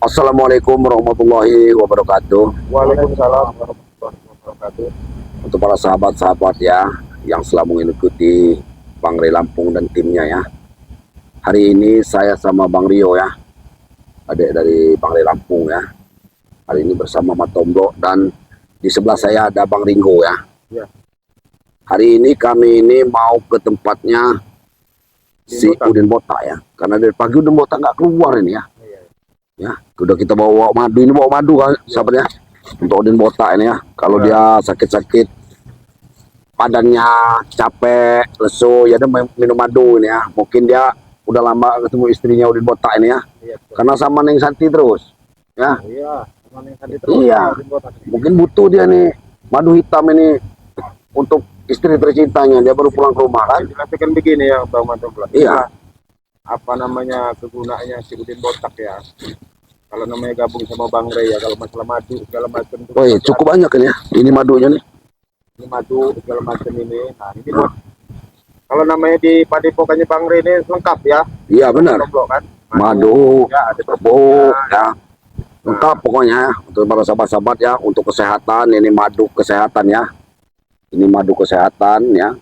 Assalamualaikum warahmatullahi wabarakatuh. Waalaikumsalam warahmatullahi wabarakatuh. Untuk para sahabat-sahabat ya yang selalu mengikuti Bang Ray Lampung dan timnya ya. Hari ini saya sama Bang Rio ya, adik dari Bang Ray Lampung ya. Hari ini bersama Matombro dan di sebelah saya ada Bang Ringo ya. Ya. Hari ini kami ini mau ke tempatnya si Udin Botak ya. Karena dari pagi Udin Botak nggak keluar ini ya. Ya, udah kita bawa madu, ini bawa madu kan sahabatnya untuk Udin Botak ini ya. Kalau dia sakit-sakit badannya capek, lesu, ya dia minum madu ini ya. Mungkin dia udah lama ketemu istrinya Udin Botak ini ya. Karena sama Neng Santi terus ya. Sama Neng Santi terus. Mungkin butuh dia nih madu hitam ini untuk istri tercintanya. Dia baru pulang ke rumah kan. Jelaskan begini ya Bang Matombro. Iya. Apa namanya kegunaannya si Udin Botak ya? Kalau namanya gabung sama Bang Ray ya, kalau masalah madu segala macam. Oh iya, cukup banyak kan ya. Ini madunya nih. Ini madu segala macam ini. Nah, ini buat kalau namanya di padepokannya Bang Ray ini lengkap ya. Iya benar. Kan? Madu, ya, ada bubuk ya. Lengkap pokoknya ya. Untuk para sahabat-sahabat ya, untuk kesehatan ini madu kesehatan ya. Ini madu kesehatan ya.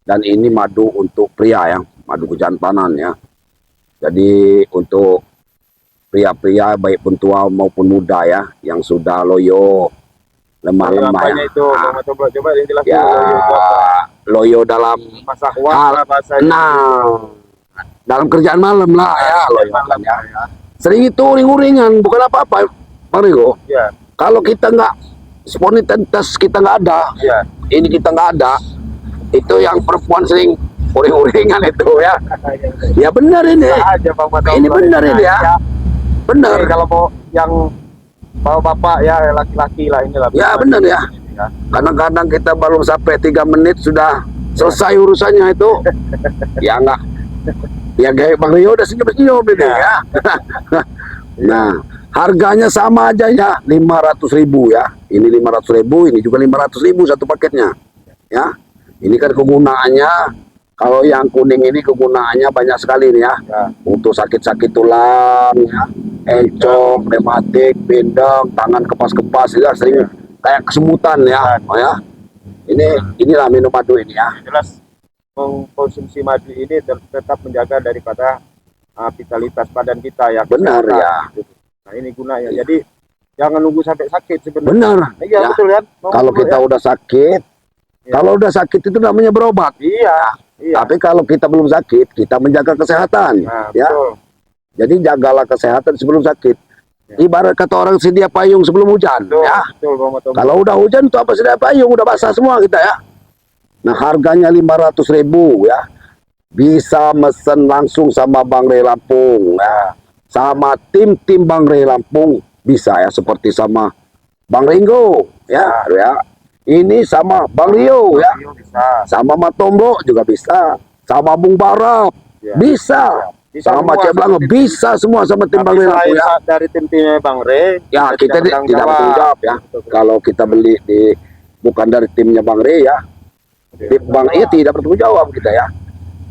Dan ini madu untuk pria ya, madu kejantanan ya. Jadi untuk pria-pria baik pun tua maupun muda ya, yang sudah loyo, lemah-lemah ya. Itu, coba dijelaskan. Ya, loyo dalam dalam kerjaan malam lah ya, loyo malam ya. Sering itu uring-uringan, bukan apa-apa, Bang Rigo. Ya. Kalau kita nggak spontanitas kita nggak ada, ya. Ini kita nggak ada, itu yang perempuan sering uring-uringan itu ya. Ya benar ini. Ini benar ini ya. Benar. Kalau mau yang bawa bapak ya laki-laki lah inilah. Ya benar ya. Kadang-kadang kita baru sampai 3 menit sudah selesai urusannya itu. Ya enggak. Ya kayak Bang Rio udah senyum-senyum ini ya. Nah, harganya sama aja ya, 500.000 ya. Ini 500.000, ini juga 500.000 satu paketnya. Ya. Ini kan kegunaannya. Kalau yang kuning ini kegunaannya banyak sekali nih ya. Untuk sakit-sakit tulang, ya, encok, rematik, pindang, tangan kepas-kepas ya, sering kayak kesemutan ya. Oh, ya. Inilah minum madu ini ya. Jelas mengkonsumsi madu ini tetap menjaga daripada vitalitas badan kita ya. Benar ya. Nah ini gunanya. Jadi jangan nunggu sampai sakit sebenarnya. Benar. Iya ya. betul kan. Kalau kita udah sakit, kalau udah sakit itu namanya berobat. Iya. Tapi kalau kita belum sakit, kita menjaga kesehatan. Ya. Betul. Jadi jagalah kesehatan sebelum sakit. Ibarat kata orang sedia payung sebelum hujan. Betul, ya. betul, Kalau udah hujan tuh apa sedia payung, udah basah semua kita ya. Nah harganya 500.000 ya. Bisa mesen langsung sama Bang Ray Lampung. Ya. Sama tim Bang Ray Lampung bisa ya, seperti sama Bang Ringo ya. Ini sama Bang Rio ya, sama Matombro juga bisa, sama Bung Barap bisa, sama Ceblang bisa semua sama tim Bang Ray Lampung ya. Dari tim-timnya Bang Ray Ya kita tidak bertanggung jawab ya. Kalau kita beli bukan dari timnya Bang Ray ya, Bang Ray tidak bertanggung jawab kita ya.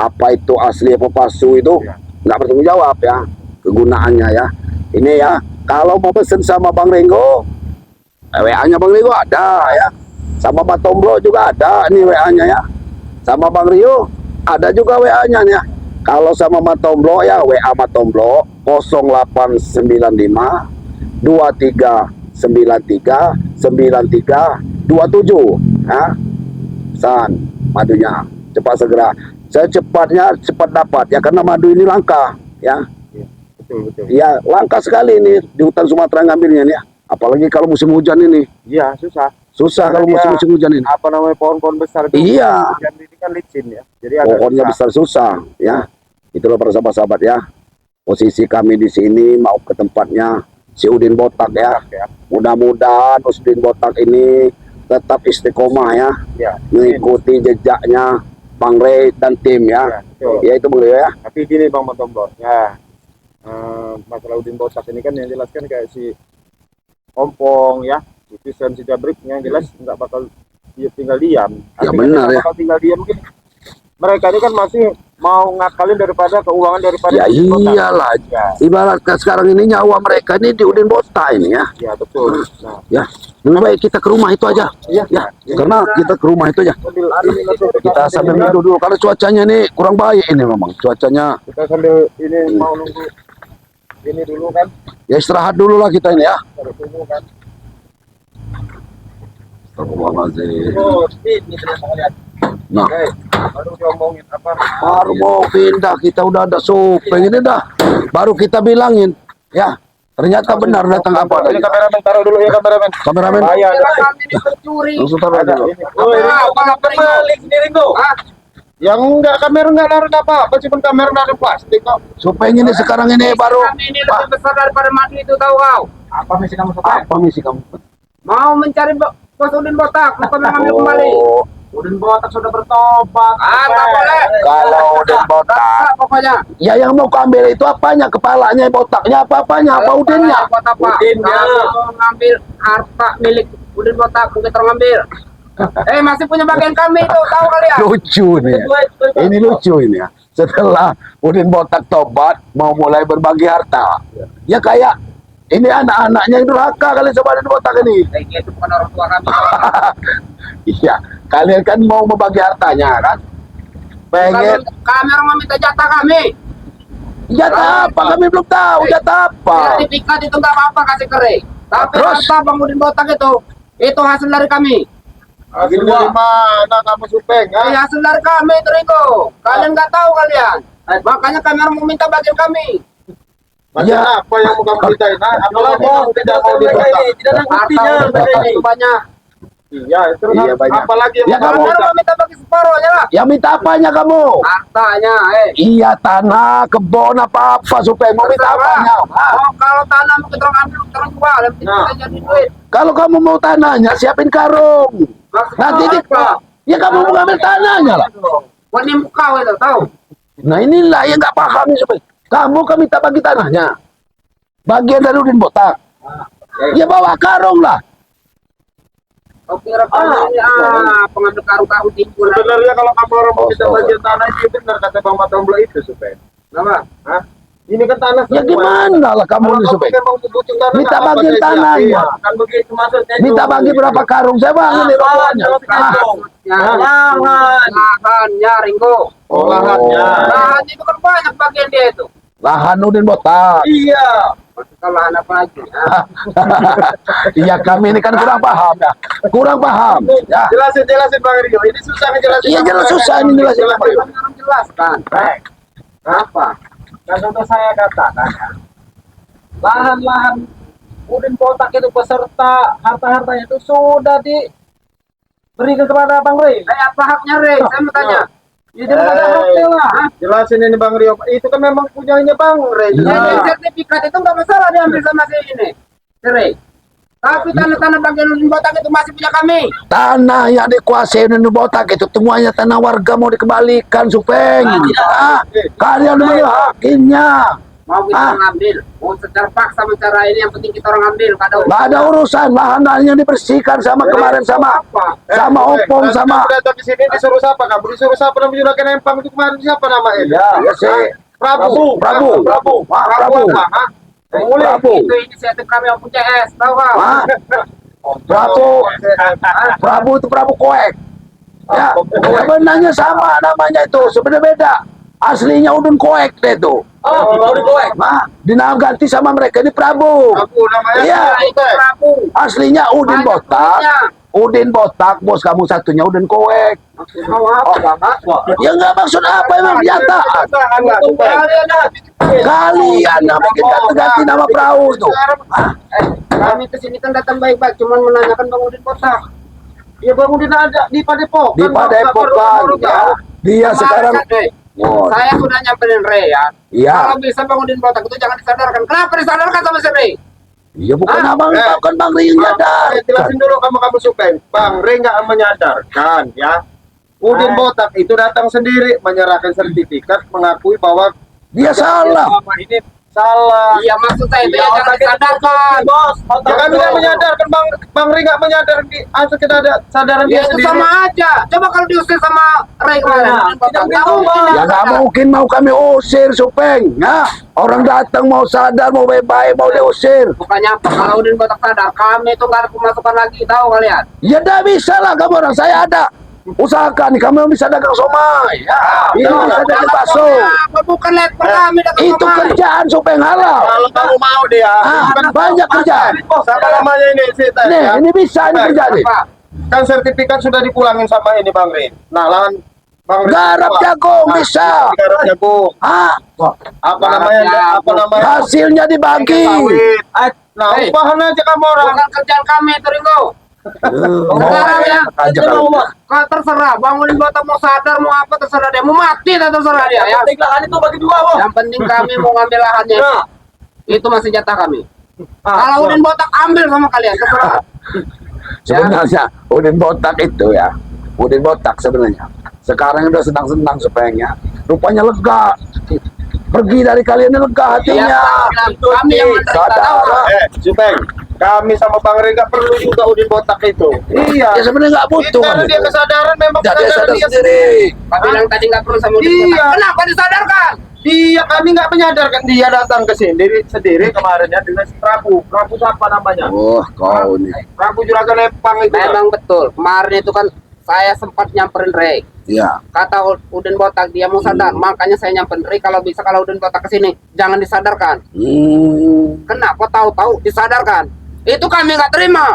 Apa itu asli apa palsu itu nggak bertanggung jawab ya, kegunaannya ya. Ini ya, kalau mau pesen sama Bang Ringo, WA-nya Bang Ringo ada ya. Sama Matombro juga ada nih WA-nya ya. Sama Bang Rio ada juga WA-nya ya. Kalau sama Matombro ya WA Matombro 0895 2393 9327 ya. Pesan madunya cepat segera. Secepatnya cepat dapat ya, karena madu ini langka ya. Betul. Ya langka sekali ini di hutan Sumatera ngambilnya nih ya. Apalagi kalau musim hujan ini. Iya, susah Kalau musim hujan ini. Apa namanya pohon-pohon besar itu? Iya. Hujan ini kan licin ya. Jadi pohonnya besar susah ya. Itulah para sahabat-sahabat ya. Posisi kami di sini mau ke tempatnya si Udin Botak ya. Mudah-mudahan Udin Botak ini tetap istiqomah ya. Mengikuti jejaknya Bang Ray dan tim ya. Ya itu boleh ya. Tapi gini Bang Matombro ya. Masalah Udin Botak ini kan yang jelaskan kayak si ompong ya, itu sensi jabriknya jelas nggak bakal dia tinggal diam. Ya benar ya. Bakal tinggal diam mungkin mereka ini kan mau ngakalin daripada keuangan daripada Ya Udin Botak. iyalah. Ya, Ibaratkan sekarang ini nyawa mereka ini di Udin Botak ini ya. ya betul. Nah, Ya, lebih baik kita ke rumah itu aja. iya, Ya, karena kita ke rumah itu aja. sambil ini langsung Kita sambil minum dulu. Karena cuacanya ini kurang baik ini memang. Cuacanya kita sambil ini mau nunggu ini dulu kan, ya istirahat dulu lah kita ini ya. harus tunggu kan. Astagfirullahaladzim. Oh, ini kita mau lihat. Nah, Oke, baru diomongin apa? baru mau pindah kita udah ada supeng ini dah. Baru kita bilangin, ya ternyata benar datang apa Ini adanya. kameramen taruh dulu ya kameramen. Kameramen, Bahaya ada. langsung taruh Ada dulu. ini. Oh, malah terbalik sendiri kok. Yang enggak kamera enggak naruh apa-apa, cuma kamera naruh plastik kok. Supeng ini sekarang ini baru. Ini lebih besar daripada mati itu, tahu kau? Apa misi kamu suka? Apa misi kamu? Mau mencari bos Udin Botak, bukan mengambil kembali. Oh, Udin Botak sudah bertobat. Tak boleh. kalau Udin botak, Tak, pokoknya. ya yang mau kambil itu apanya? Kepalanya, botaknya, apa-apanya? Apa udinnya? Buat apa? Udinnya. Kalau mau ngambil harta milik Udin Botak, bukan terambil. Masih punya bagian kami itu, tahu kalian? Lucu nih. Ini lucu ini ya. Setelah Udin Botak tobat, mau mulai berbagi harta. Ya kayak ini anak-anaknya yang durhaka kali sama Udin Botak ini. Itu bukan orang tua kami. Iya, kalian kan mau membagi hartanya kan? Pengen Kami orang meminta jatah kami. jatah apa? Kami belum tahu jatah apa. Sertifikat itu nggak apa-apa kasih kering. Tapi Terus? harta Bang Udin Botak itu hasil dari kami. Hasil dari mana kamu supeng? Hasil dari kami itu Riko. Kalian nggak tahu kalian. Makanya kami orang mau minta bagian kami. Macam Ya. apa yang mau kamu ceritain? Apalagi kamu tidak mau dibotak? Tidak ada buktinya. Itu banyak. Iya, terus Iya, banyak. apalagi yang Ya, mau kamu- Kami kamu orang mau minta bagi separuhnya lah. Yang minta apanya kamu? Hartanya, Iya, tanah, kebun, apa-apa supaya mau minta apanya? Hah? Oh, kalau tanah mau kita ambil, kita jual. Yang penting Nah. kita jadi duit. Kalau kamu mau tanahnya, siapin karung. Maksudnya Nanti di, apa? ya kamu mau ngambil tanahnya lah. Wani muka itu, tahu? Nah inilah yang nggak paham ini supaya kamu kan minta bagi tanahnya. Bagian dari Udin Botak. Ya bawa karung lah. Kau kira kau ini pengambil karung-karung timbul. sebenarnya kalau kamu orang mau minta Oh, bagian tanah itu benar kata Bang Matomblo itu supeng. Kenapa? Hah? Ini kan tanah Ya semua. gimana lah kamu Kalau ini kamu supaya memang butuh tanah, minta apa bagian saja. tanahnya. Iya, kan begitu maksudnya. minta itu. bagi berapa karung saya bangun nih rombongannya. Ya, Lahan. lahannya Ringo. Oh, lahannya. Lahan itu kan banyak bagian dia itu. Lahan Udin Botak. Iya. Maksudnya lahan apa lagi? Iya kami ini kan kurang paham ya. Kurang paham. Ya. Jelasin Bang Rio. Ini susah ngejelasin. Iya jelas susah ini jelasin. Kami orang jelaskan. Apa? Kan sudah saya katakan ya. Lahan-lahan Udin Botak itu beserta harta-hartanya itu sudah diberikan kepada Bang Rio. Apa haknya Re? Saya mau tanya. Ya jelas ada haknya lah. Jelasin ini Bang Rio. Itu kan memang punyanya Bang Rio. Iya. Jadi sertifikat itu nggak masalah diambil sama si ini. Si Re. Tapi tanah-tanah bagian Udin Botak itu masih punya kami. Tanah yang dikuasai Udin Botak itu semuanya tanah warga mau dikembalikan supeng. Kalian dulu hakimnya. Mau kita ngambil, mau secara paksa secara ini yang penting kita orang ambil. Nggak ada urusan lahan-lahannya dibersihkan sama kemarin sama Opong sama. Datang ke sini disuruh siapa kamu? Disuruh siapa namanya Juragan Empang itu kemarin siapa namanya? Ya si Prabu. Prabu. Pak Prabu. apa? Hah? Prabu. Itu inisiatif kami yang punya CS, tahu kau? Hah? Prabu itu Prabu Koek. Ya, sebenarnya sama namanya itu, sebenarnya beda. Aslinya Udin Koek deh itu. Udin Koek. Nah, dinamakan sama mereka ini Prabu. Prabu namanya. Iya. Itu Prabu. Aslinya Udin Banyak Botak. punya. Udin Botak, bos kamu satunya Udin Koek. Mau apa? Ya nggak maksud apa emang kenyataan. Kalian yang bikin ganti nama perahu itu. Kami kesini kan datang baik-baik, cuma menanyakan Bang Udin Botak. Iya Bang Udin ada di Padepokan. Di Padepokan. Ya. Dia sekarang. Oh, Saya sudah nyamperin Re ya. iya. Kalau bisa Bang Udin Botak itu jangan disadarkan. Kenapa disadarkan sama si Re? Iya bukan Ah, abang, bukan Bang Ri yang nyadar. Jelasin dulu kamu supeng. Bang Ray nggak menyadarkan ya. Udin Botak itu datang sendiri menyerahkan sertifikat mengakui bahwa Dia salah. selama ini salah. Iya maksud saya itu ya Iya, jangan otak kita disadarkan. bos. Ya kami nggak menyadarkan Bang Ri nggak menyadarkan asal kita ada sadaran Ya dia itu sendiri. sama aja. Coba kalau diusir sama Ray kemarin. Nah, Udin Botak, tidak nggak mungkin berubah. dia Ya nggak sadar. mungkin mau kami usir Supeng. Ya, orang datang mau sadar, mau baik-baik, mau diusir. Bukannya apa, kalau Udin Botak sadar, kami itu nggak ada pemasukan lagi, tahu kalian? Ya tidak bisa lah kamu orang, saya ada. Usahakan kamu bisa dagang somai. Ya, ini bisa dagang bakso. Apa bukan level kami dagang Itu somai. kerjaan Supeng halal. Kalau kamu mau dia, Banyak kerjaan. siapa namanya ini sih? Nih, ini bisa ini kerjaan nih. Apa? Kan sertifikat sudah dipulangin sama ini Bang Ri. Nah, lahan Bang Ri. Garap jagung bisa. Garap jagung. Ah, Apa namanya? Apa namanya? hasilnya dibagi. Sawit. Nah, Hey. upahan aja kamu orang. Bukan kerjaan kami itu Ringo. Sekarang ya, aja kalau kalau terserah, Bang Udin Botak mau sadar mau apa terserah dia, mau mati tak terserah dia ya. Penting lahan itu bagi dua bos. Yang penting kami mau ngambil lahannya. Nah. Itu masih jatah kami. Ah, Kalau Udin Botak ambil sama kalian, terserah. sebenarnya Udin Botak itu ya, Udin Botak sebenarnya sekarang udah senang-senang supaya rupanya lega, pergi dari kalian ini lega hatinya. Kami yang menderita tahu. Supeng, kami sama Bang Ri nggak perlu juga Udin Botak itu. Iya. Ya sebenarnya nggak Itu butuh kan karena dia itu. kesadaran memang Ya, dia kesadaran sadar dia sendiri. Kami bilang tadi nggak perlu sama Udin Iya. Botak. Kenapa disadarkan? Dia kami nggak menyadarkan dia datang ke sini sendiri kemarinnya dengan si Prabu. Prabu siapa namanya? Oh, kau nih. Prabu Juragan Lepang itu. Memang betul. Kemarin itu kan saya sempat nyamperin Ray. Ya. Kata Udin Botak dia mau sadar, makanya saya nyamperin Ray kalau bisa kalau Udin Botak kesini jangan disadarkan. Kenapa tahu-tahu disadarkan? Itu kami nggak terima.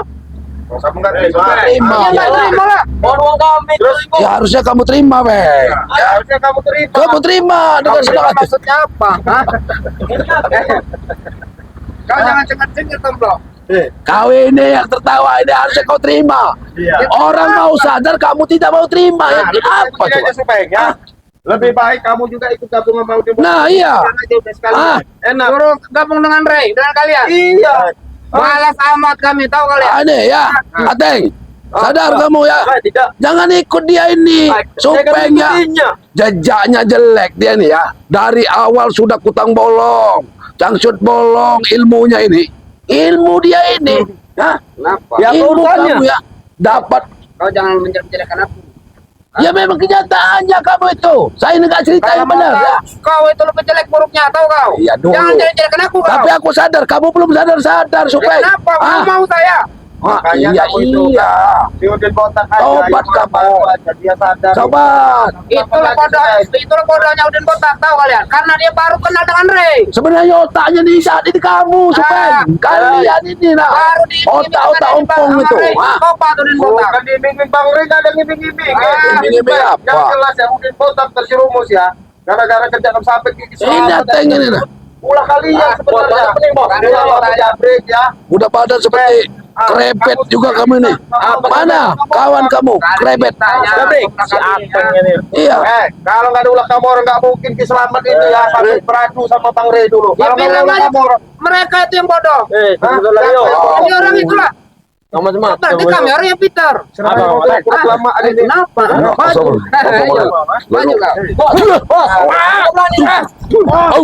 Kamu nggak terima. Terima. Ya nggak terima lah. Mohon uang kami. Terus Ya harusnya kamu terima, Bang. ya, harusnya kamu terima. Kamu terima dengan Kau senang terima hati. maksudnya apa? Hah? Kau jangan cengar-cengir tombol. Kau ini yang tertawa ini harusnya kau terima. Iya. Orang mau sadar, kamu tidak mau terima. Ya, apa Apa coba? Supeng ya? Lebih baik kamu juga ikut gabung sama Udin Botak. Nah, iya. Aja udah sekalian. Enak. Suruh gabung dengan Ray, dengan kalian. Iya. Malas amat kami, tahu kalian. Ini ya, Ateng. Sadar kamu ya. Tidak. Jangan ikut dia ini. Supengnya jejaknya jelek dia nih ya. Dari awal sudah kutang bolong, cangcut bolong ilmunya ini. Ilmu dia ini. Hah? Kenapa? Ya, apa Ilmu urusannya? kamu ya. Dapat. Kau jangan menjelek-jelekan aku. Ya memang kenyataannya kamu itu. Saya ini nggak cerita yang benar ya. Kau itu lebih jelek buruknya, tahu kau? Iya, dulu. Jangan jelek-jelekan aku kau. Tapi aku sadar, kamu belum sadar Ya, Supeng. kenapa? Ah, Mau saya. Makanya iya, kamu itu iya. di Udin Botak aja. Tobat yang kamu. baru aja, dia sadar. Sobat, Itulah kodenya Udin Botak, tahu kalian? Karena dia baru kenal dengan Ray. sebenarnya otaknya di saat ini kamu, Supeng. Kalian ini nah. Baru di Otak-otak ompong itu. Ah. Kau Pak Udin Botak. Bukan diiming-iming Bang Ri, nggak ada ngiming-ngiming. Iming-iming apa? Yang jelas ya Udin Botak terjerumus ya. Gara-gara kerjaan sampai gigi Ini Ateng ini nah. Ulah kalian sebenarnya. Karena Ulah jabrik ya. Udah pada seperti krebet juga kamu ini. Mana kawan kamu? Krebet. Jabrik, si Ateng ini. Iya. Kalau nggak ada ulah kamu orang nggak mungkin Ki Selamat itu ya sampai beradu sama Bang Ray dulu. Ya Kalau nggak ada bilang ulah aja, kamu orang. mereka itu yang bodoh. Tunggu lagi yo. Ini orang itulah. Sama semua. Berarti kami orang yang pintar. Serahkan mobil lama ini. Kenapa? Maju. Ayo, maju kau. Au.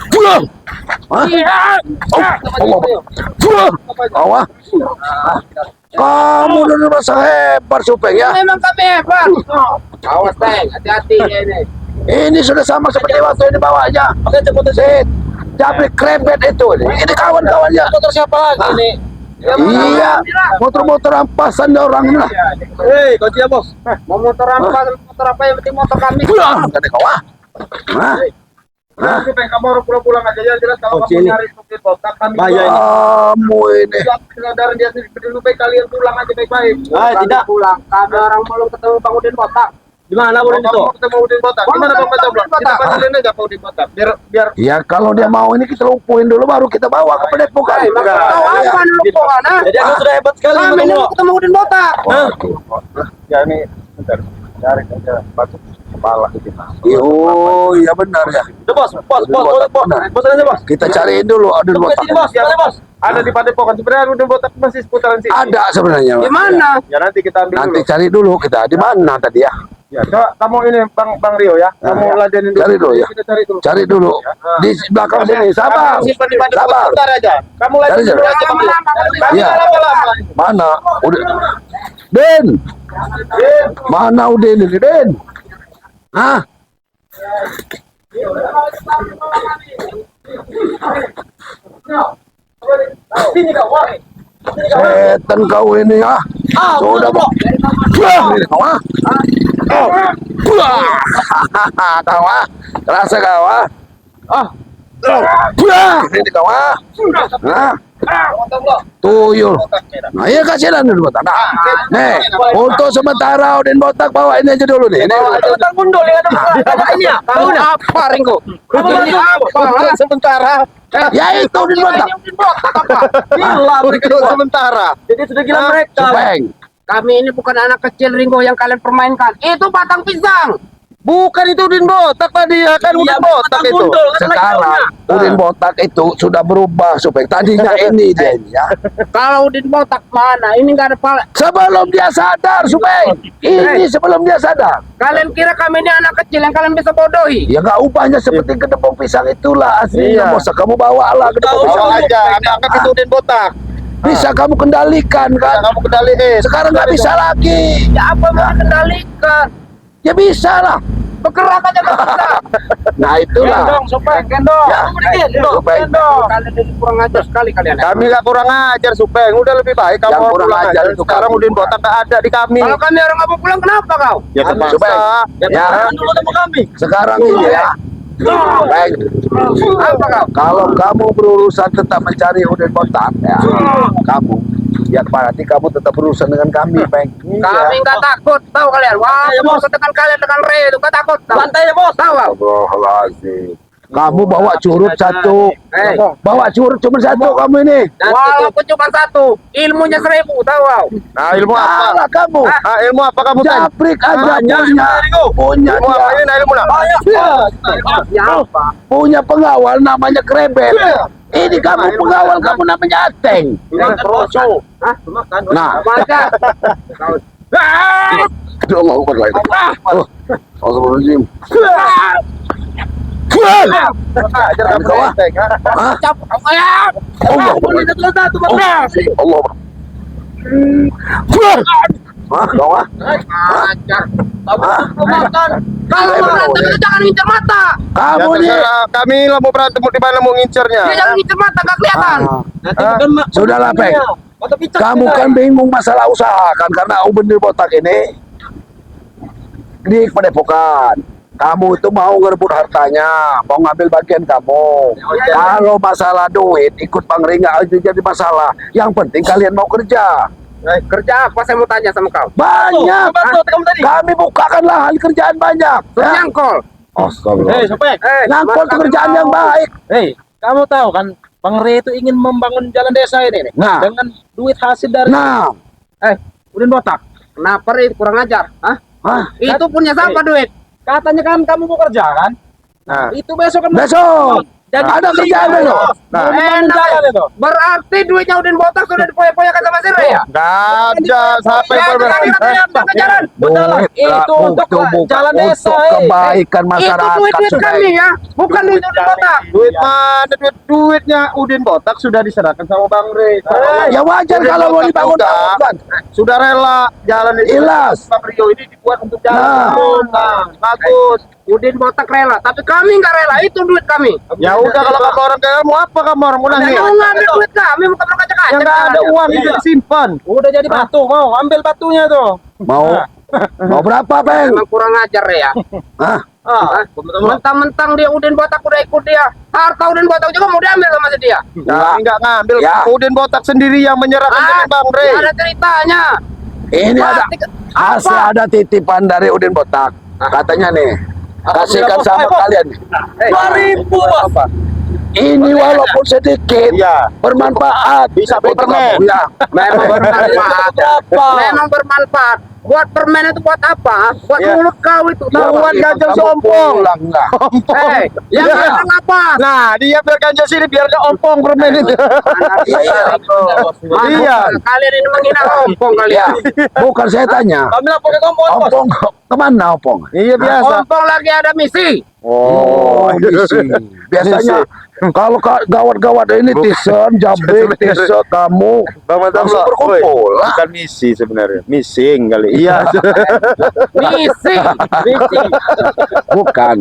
Pulang. Hah? Pulang. Awas. Kamu udah merasa hebat Supeng ya. Memang kami hebat. Awas Teng, hati-hati ini. Ini sudah sama seperti waktu ini bawanya. Oke, cepet sih. Jabrik krebet itu. Ini kawan-kawannya. Motor siapa lagi ini? Iya, motor-motor rampasan orang lah. Hei, kau dia bos. Mau motor apa? Motor apa yang penting motor kami. Pulang, kata kau ah. Hah? Nah, Supeng kamu harus pulang aja ya jelas kalau kamu nyari Udin Botak kami. Bahaya ini. Kamu ini. Kesadaran dia sendiri lebih baik kalian pulang aja baik-baik. Tidak. Pulang. Kami orang belum ketemu Bang Udin Botak. Di mana boleh itu? Kamu ketemu Udin Botak. Gimana Bang Botak? Kita panggilin aja Pak Udin Botak. Biar Ya kalau dia mau ini kita lumpuhin dulu baru kita bawa ke Padepokan. Tahu apa lumpuhan? Jadi aku sudah hebat sekali Kami ini mau ketemu Udin Botak. ya ini bentar. Cari aja batu kepala kita. Oh iya benar ya. Udah bos. Bos aja bos. Kita cariin dulu Udin Tunggu Botak. sini bos. Mana bos? Ada di Padepokan sebenarnya Udin Botak masih seputaran sini. Ada sebenarnya. Di mana? Ya nanti kita ambil Nanti dulu. cari dulu kita di mana tadi ya. Ya, coba kamu ini Bang Rio ya. Kamu ladenin dulu. Cari dulu ya. Kita cari dulu. Cari dulu di belakang sini. Sabar. Simpan di balik Sabar. sebentar aja. Kamu Cari ladenin dulu dulu. aja Bang Rio. Kami Iya. nggak lama-lama. Mana? Udah. Den. Mana Udin ini, Den? Hah? Sini kau, wah. Setan kau ini ya. Sudah mau. Wah, ini kau ah. Wah. Kau ah. Rasa kau ah. Wah, ini kau ah. Nah, tuyul. Nah, iya kasihan dulu botak. Nah, nih, untuk sementara Udin botak bawa ini aja dulu nih. Ini. Tentang gundul ya ada ini ya. Tahu nih. Apa Ringo? Ini apa? Sementara. Ya itu Udin botak. Gila mereka sementara. Jadi sudah gila mereka. Supeng. Kami ini bukan anak kecil Ringo yang kalian permainkan. Itu batang pisang. Bukan itu Udin botak tadi ya kan Udin botak itu. Sekarang Udin botak itu sudah berubah Supeng. Tadinya ini dia ini ya. Kalau Udin botak mana? Ini nggak ada pala. Sebelum dia sadar Supeng. Ini sebelum dia sadar. Kalian kira kami ini anak kecil yang kalian bisa bodohi? Ya nggak ubahnya seperti kedepong pisang itulah aslinya. Iya. Masa kamu bawalah kedepong pisang Bawa aja, anggap itu Udin botak. bisa kamu kendalikan kan. Kamu kendaliin. Sekarang nggak bisa lagi. Ya apa mau kendalikan? Ya bisa lah. Bergerak aja nggak bisa. Nah itulah. Supeng, gendong. Ya, Supeng. Kalian ini kurang ajar sekali kalian. Kami nggak kurang ajar Supeng, udah lebih baik kamu Yang kurang pulang ajar aja. itu Sekarang kamu. Udin botak nggak ada di kami. Kalau kami orang nggak mau pulang, kenapa kau? Ya Supeng. terpaksa. Ya. dulu sama kami. Sekarang ini ya. Baik. Apa kau? Kalau kamu berurusan tetap mencari Udin botak ya, kamu ya berarti kamu tetap berurusan dengan kami, Bang. Kami nggak takut, tahu kalian? Wah, mau dengan kalian dengan Re itu nggak takut. Santai ya bos. Tahu kau? Astagfirullahaladzim. Kamu bawa curut satu. Bawa curut cuma satu kamu ini. Walaupun cuma satu, ilmunya 1000, tahu kau? Nah, ilmu apa? Salah kamu. Ah, ilmu apa kamu tanya? Japrik aja punya Ilmu apa ini? Nah, ilmu nah. Ya apa? punya pengawal namanya Krebet. Ini kamu pengawal kamu namanya Ateng. Hah? Nah, Baca. aduh Allah Akbar lagi. Astagfirullahaladzim. Ajar kamu Kau, ah. enteng, ha? Hah? Cap. Ya. Allah. Boleh satu Bang. Allah. Hah, kau ah? Ajar. Makan. Kalau berantem itu jangan ngincer mata. Kamu Ya, nih. terserah. Kami lah mau berantem di mana mau ngincernya. Dia jangan ngincer mata, gak kelihatan. Sudahlah, Peng. Kamu kan bingung masalah usaha kan karena Udin botak ini di padepokan. Kamu itu mau ngerebut hartanya, mau ngambil bagian kamu. Kalau masalah duit, ikut Bang Ringa itu jadi masalah. Yang penting kalian mau kerja. Kerja apa saya mau tanya sama kau? Banyak. Kami bukakan lahan kerjaan banyak. Ya. Nyangkol. Astagfirullah. Supeng. Ngangkut kerjaan yang baik. Hei, kamu tahu kan Bang Re itu ingin membangun jalan desa ini nih. Nah. Dengan duit hasil dari Nah, Udin botak. Kenapa Re kurang ajar? Hah? ah, Itu punya siapa duit? Katanya kan kamu mau kerja kan? Nah. Itu besok kan besok Jadi ada kerjaan besok. Mau membangun jalan itu. Berarti duitnya Udin botak sudah dipoya-poyakan sama si Re ya? Nggak ada sampai Ya, tadi katanya bukan jalan. Duit Itu untuk jalan desa, untuk kebaikan Itu masyarakat. duit kami ya, bukan duit Udin botak. Duit mana duitnya Udin botak sudah diserahkan sama Bang Re. Ya wajar Udin kalau mau botak dibangun udah. kan. Sudah rela jalan itu. Jelas. Bang Rio ini dibuat untuk jalan. Nah. Nah, bagus. Udin botak rela, tapi kami nggak rela. Itu duit kami. Ya udah kalau kamu orang kaya mau apa kamu orang mau nangis? Mau ngambil duit kami, bukan mau kaca-kaca. Yang nggak ada uang itu disimpan. Udah jadi batu, mau ambil batunya tuh. Mau mau berapa, Bang? Emang kurang ajar ya. Hah? Mentang-mentang dia Udin botak udah ikut dia. Harta Udin botak juga mau diambil sama si dia. Nah, nggak ngambil. Ya. Udin botak sendiri yang menyerahkan dengan Bang Re. Ada ceritanya. Ini ada asli ada titipan dari Udin botak. Katanya nih, kasihkan sama kalian. 2000 bos. Ini walaupun sedikit Iya. bermanfaat. Bisa Untuk Superman. kamu, ya. Memang bermanfaat. Memang bermanfaat. Buat permen itu buat apa? Buat Iya. mulut kau itu. Biar tahu? buat ganjel Kamu sompong. pulang nggak? Yang Iya. datang apa? Nah, dia biar ganjel sini biar gak ompong permen itu. Iya. Kalian ini menghina ompong kalian. Bukan saya tanya. Kami laporkan kompon, Bos. Ompong kemana Ompong? Iya biasa. Ompong lagi ada misi. Oh, misi. Biasanya kalau gawat-gawat ini tison, jabrik, tiso, kamu Bang Mantap langsung berkumpul lah. Bukan misi sebenarnya, missing kali. Iya. Misi. Bukan.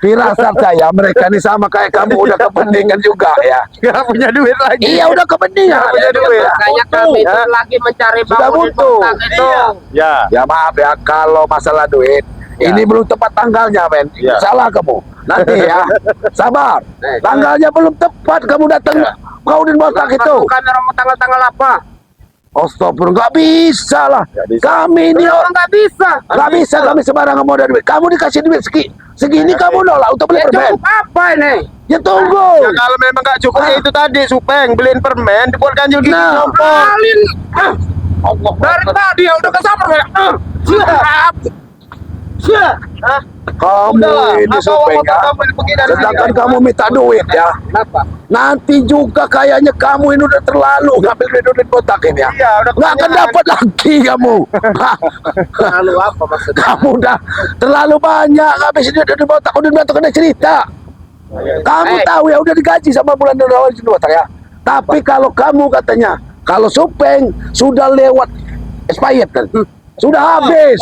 Firasat saya mereka ini sama kayak kamu udah kepentingan juga ya. Gak punya duit lagi. Iya udah kepentingan. Nggak punya duit. Makanya kami itu Ya. lagi mencari Sudah bangunan butuh. kotak itu. Ya. Ya maaf ya kalau masalah duit Ya. ini belum tepat tanggalnya men. Ya. Salah kamu. Nanti ya. Sabar. Tanggalnya belum tepat kamu datang. Kau di botak itu. Kamera mau tanggal-tanggal apa? Astagfirullah, nggak bisa lah. Nggak bisa. Kami ini Orang nggak bisa. nggak bisa kami sembarangan mau duit. Kamu dikasih duit segini kamu nolak untuk beli Ya permen. cukup apa ini? Ya tunggu. Ya kalau memang gak cukup ya itu tadi Supeng beliin permen dibuat ganjel gigi Nah. sompong. Kalian dari tadi ya udah kesabar ya. Kamu ini supeng ya. Sedangkan kamu minta duit ya. Kenapa? Nanti juga kayaknya kamu ini udah terlalu ngambil duit kotak ini ya. Iya, udah Nggak akan dapat lagi kamu. Lalu apa maksudnya? Kamu udah terlalu banyak ngabisin duit kotak. Udah kena cerita. Kamu tahu ya udah digaji sama bulan awal di kotak ya. Tapi kalau kamu katanya kalau supeng sudah lewat expired kan. Sudah habis.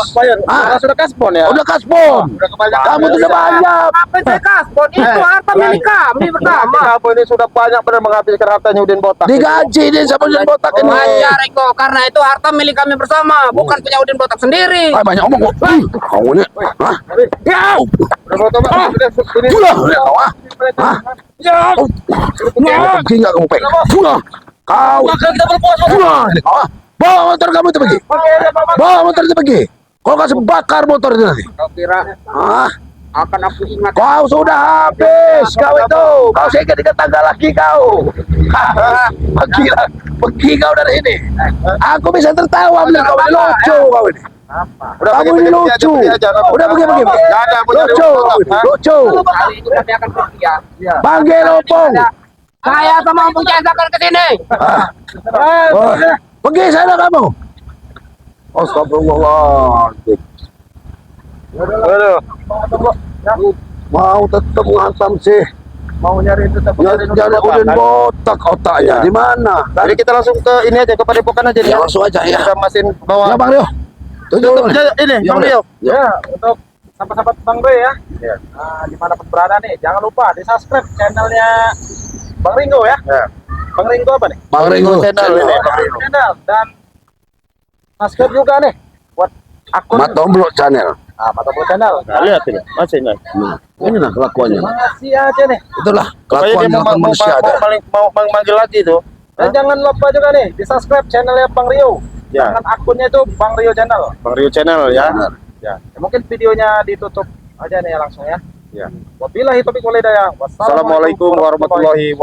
Sudah kaspon ya. Udah kaspon. Udah kebanyakan. Kamu tuh udah banyak. Apa itu kaspon? Itu harta milik kami bersama. Kamu ini sudah banyak benar menghabiskan hartanya Udin Botak. Digaji dia sama Udin Botak ini. Wajar Eko, karena itu harta milik kami bersama, bukan punya Udin Botak sendiri. Ah, banyak omong kok. Kamu ini. Hah? Ya. Udah foto Bang. Ini. Pulang. Hah? Hah? Pergi nggak kamu peng? Pulang. Kau. Pulang. Ah, bawa motor kamu itu pergi. Bawa motor itu pergi. Kau kasih bakar motor itu nanti. Kau kira Ah, akan aku ingat? kau sudah habis kau itu. Kau saya tanggal lagi kau. Pergi lah. Pergi kau dari sini. Aku bisa tertawa melihat kau ini lucu kau ini. Udah Kamu ini lucu. Udah pergi. Enggak ada punya Lucu. Lucu. Kali itu kami akan pergi ya. Panggil Opong. Saya sama Om Jaya akan ke sini. Oh, pergi sana kamu. Astagfirullahaladzim. Aduh. Mau tetap menghantam sih. Mau nyari tetap Jadi Udin Botak otaknya Iya. di mana? Jadi kita langsung ke ini aja ke Padepokan aja Ya nih. langsung aja ya. Kita mesin Ya bawa. Bang Rio. Tunjuk dong. Ini Ya, Bang Rio. Ya, untuk sahabat-sahabat Bang Bre ya. Nah, dimanapun berada nih, jangan lupa di subscribe channelnya Bang Ringo ya. Ya. Bang Ringo apa nih? Bang Ringo Channel ini. Channel dan subscribe juga nih buat akun Matomblo channel. Matomblo channel. Nah, lihat ini. Masih enggak? Nah, ini lah kelakuannya. Makasih aja nih. Itulah Pokoknya dia kelakuan mau manusia ada. mau manggil lagi tuh. Dan jangan lupa juga nih di subscribe channelnya Bang Rio. Ya. Dengan akunnya itu Bang Rio channel. Bang Rio Channel ya. Benar. Ya. Ya, mungkin videonya ditutup aja nih langsung ya. Ya. Wabillahi taufiq wal hidayah. Assalamualaikum warahmatullahi wabarakatuh.